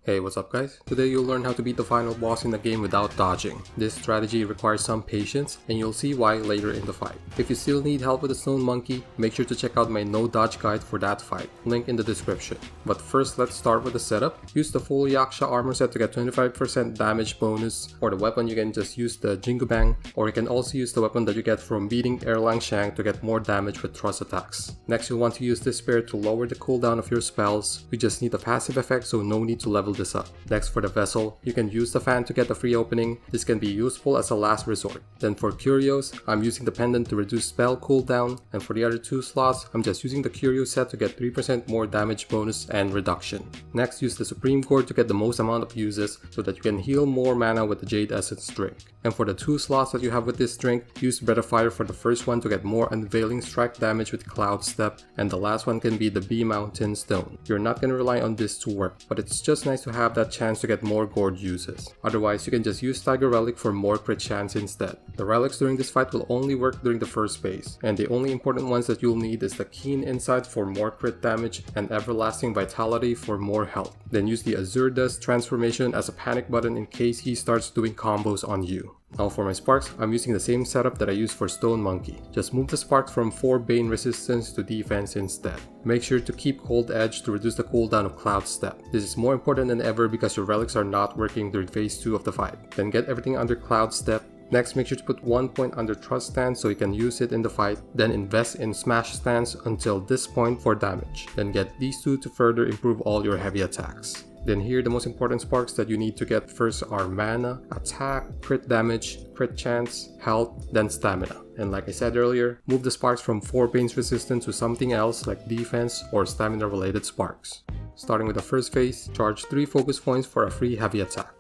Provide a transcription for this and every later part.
Hey, what's up guys? Today you'll learn how to beat the final boss in the game without dodging. This strategy requires some patience and you'll see why later in the fight. If you still need help with the Stone Monkey, make sure to check out my no dodge guide for that fight, link in the description. But first let's start with the setup. Use the full Yaksha armor set to get 25% damage bonus. For the weapon you can just use the Jingu Bang, or you can also use the weapon that you get from beating Erlang to get more damage with thrust attacks. Next you'll want to use this spirit to lower the cooldown of your spells. We just need the passive effect, so no need to level this up. Next, for the vessel, you can use the fan to get the free opening. This can be useful as a last resort. Then for curios, I'm using the pendant to reduce spell cooldown, and for the other two slots, I'm just using the curio set to get 3% more damage bonus and reduction. Next, use the supreme core to get the most amount of uses so that you can heal more mana with the jade essence drink. And for the two slots that you have with this drink, use breath of fire for the first one to get more unveiling strike damage with cloud step, and the last one can be the bee mountain stone. You're not going to rely on this to work, but it's just nice to have that chance to get more gourd uses. Otherwise, you can just use Tiger Relic for more crit chance instead. The relics during this fight will only work during the first phase, and the only important ones that you'll need is the Keen Insight for more crit damage and Everlasting Vitality for more health. Then use the Azure Dust transformation as a panic button in case he starts doing combos on you. Now for my sparks, I'm using the same setup that I used for Stone Monkey. Just move the sparks from 4 Bane resistance to defense instead. Make sure to keep Cold Edge to reduce the cooldown of Cloud Step. This is more important than ever because your relics are not working during phase 2 of the fight. Then get everything under Cloud Step. Next, make sure to put 1 point under Trust Stance so you can use it in the fight. Then invest in Smash Stance until this point for damage. Then get these two to further improve all your heavy attacks. Then here the most important sparks that you need to get first are mana, attack, crit damage, crit chance, health, then stamina. And like I said earlier, move the sparks from 4 Bane's resistance to something else like defense or stamina related sparks. Starting with the first phase, charge 3 focus points for a free heavy attack.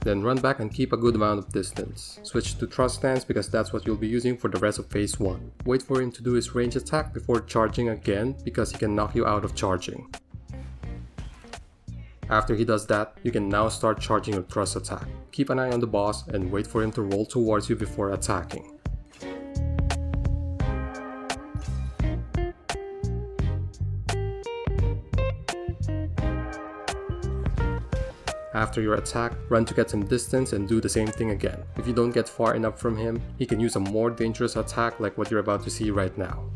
Then run back and keep a good amount of distance. Switch to Trust Stance because that's what you'll be using for the rest of phase 1. Wait for him to do his range attack before charging again because he can knock you out of charging. After he does that, you can now start charging your Thrust attack. Keep an eye on the boss and wait for him to roll towards you before attacking. After your attack, run to get some distance and do the same thing again. If you don't get far enough from him, he can use a more dangerous attack like what you're about to see right now.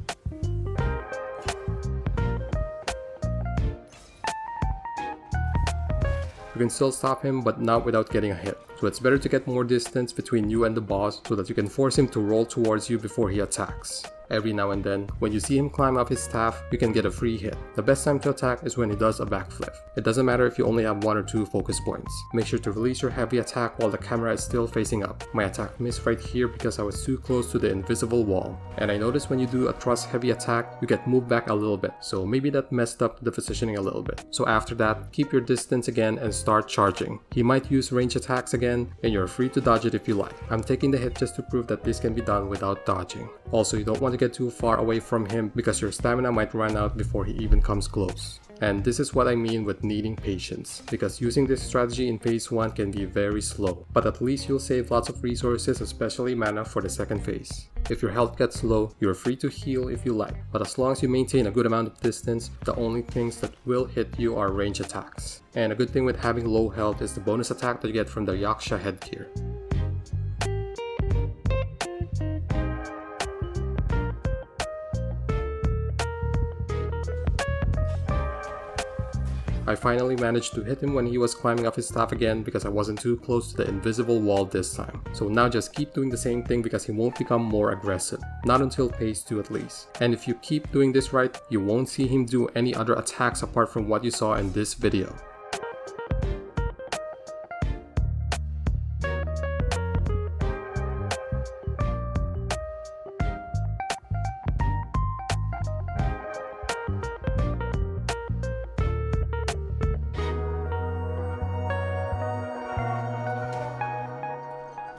You can still stop him, but not without getting a hit. So it's better to get more distance between you and the boss so that you can force him to roll towards you before he attacks. Every now and then, when you see him climb up his staff, you can get a free hit. The best time to attack is when he does a backflip. It doesn't matter if you only have 1 or 2 focus points. Make sure to release your heavy attack while the camera is still facing up. My attack missed right here because I was too close to the invisible wall. And I noticed when you do a thrust heavy attack, you get moved back a little bit. So maybe that messed up the positioning a little bit. So after that, keep your distance again and start charging. He might use range attacks again, and you're free to dodge it if you like. I'm taking the hit just to prove that this can be done without dodging. Also, you don't want to get too far away from him because your stamina might run out before he even comes close. And this is what I mean with needing patience, because using this strategy in phase 1 can be very slow, but at least you'll save lots of resources, especially mana for the second phase. If your health gets low, you're free to heal if you like, but as long as you maintain a good amount of distance, the only things that will hit you are range attacks. And a good thing with having low health is the bonus attack that you get from the Yaksha headgear. I finally managed to hit him when he was climbing up his staff again because I wasn't too close to the invisible wall this time. So now just keep doing the same thing because he won't become more aggressive. Not until phase 2 at least. And if you keep doing this right, you won't see him do any other attacks apart from what you saw in this video.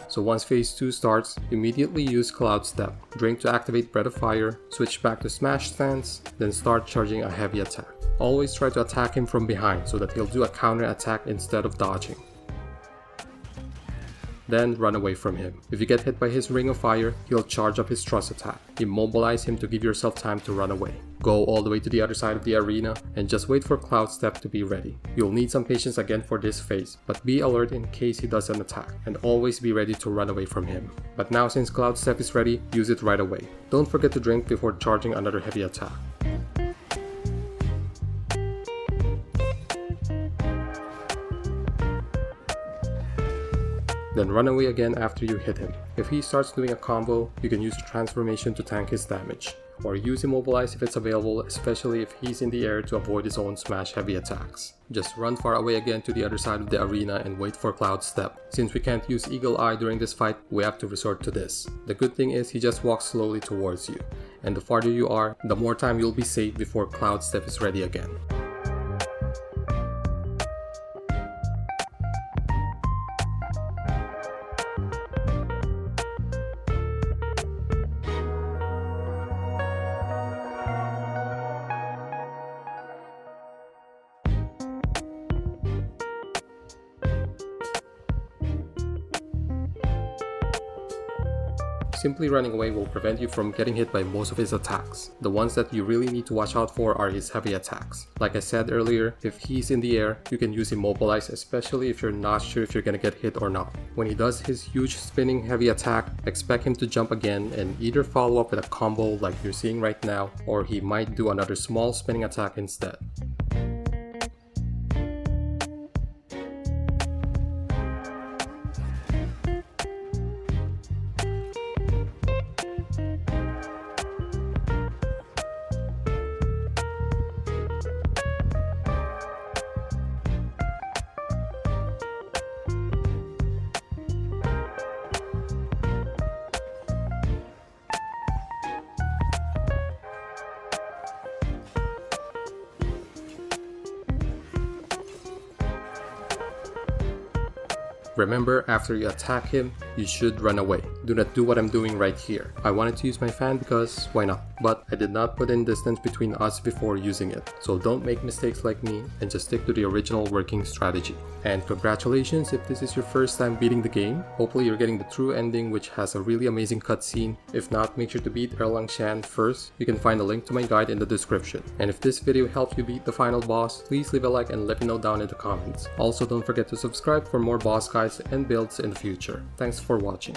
So once phase 2 starts, immediately use Cloud Step, drink to activate Breath of Fire, switch back to Smash Stance, then start charging a heavy attack. Always try to attack him from behind so that he'll do a counter attack instead of dodging. then run away from him. If you get hit by his ring of fire, he'll charge up his thrust attack. Immobilize him to give yourself time to run away. Go all the way to the other side of the arena and just wait for Cloud Step to be ready. You'll need some patience again for this phase, but be alert in case he does an attack, and always be ready to run away from him. But now since Cloud Step is ready, use it right away. Don't forget to drink before charging another heavy attack. Then run away again after you hit him. If he starts doing a combo, you can use transformation to tank his damage, or use immobilize if it's available, especially if he's in the air to avoid his own smash heavy attacks. Just run far away again to the other side of the arena and wait for Cloud Step. Since we can't use Eagle Eye during this fight, we have to resort to this. The good thing is he just walks slowly towards you, and the farther you are, the more time you'll be saved before Cloud Step is ready again. Simply running away will prevent you from getting hit by most of his attacks. The ones that you really need to watch out for are his heavy attacks. Like I said earlier, if he's in the air, you can use Immobilize, especially if you're not sure if you're gonna get hit or not. When he does his huge spinning heavy attack, expect him to jump again and either follow up with a combo like you're seeing right now, or he might do another small spinning attack instead. Remember, after you attack him, you should run away. Do not do what I'm doing right here. I wanted to use my fan because why not? But I did not put in distance between us before using it. So don't make mistakes like me and just stick to the original working strategy. And congratulations if this is your first time beating the game. Hopefully you're getting the true ending, which has a really amazing cutscene. If not, make sure to beat Erlang Shan first. You can find a link to my guide in the description. And if this video helped you beat the final boss, please leave a like and let me know down in the comments. Also, don't forget to subscribe for more boss guides and builds in the future. Thanks for watching.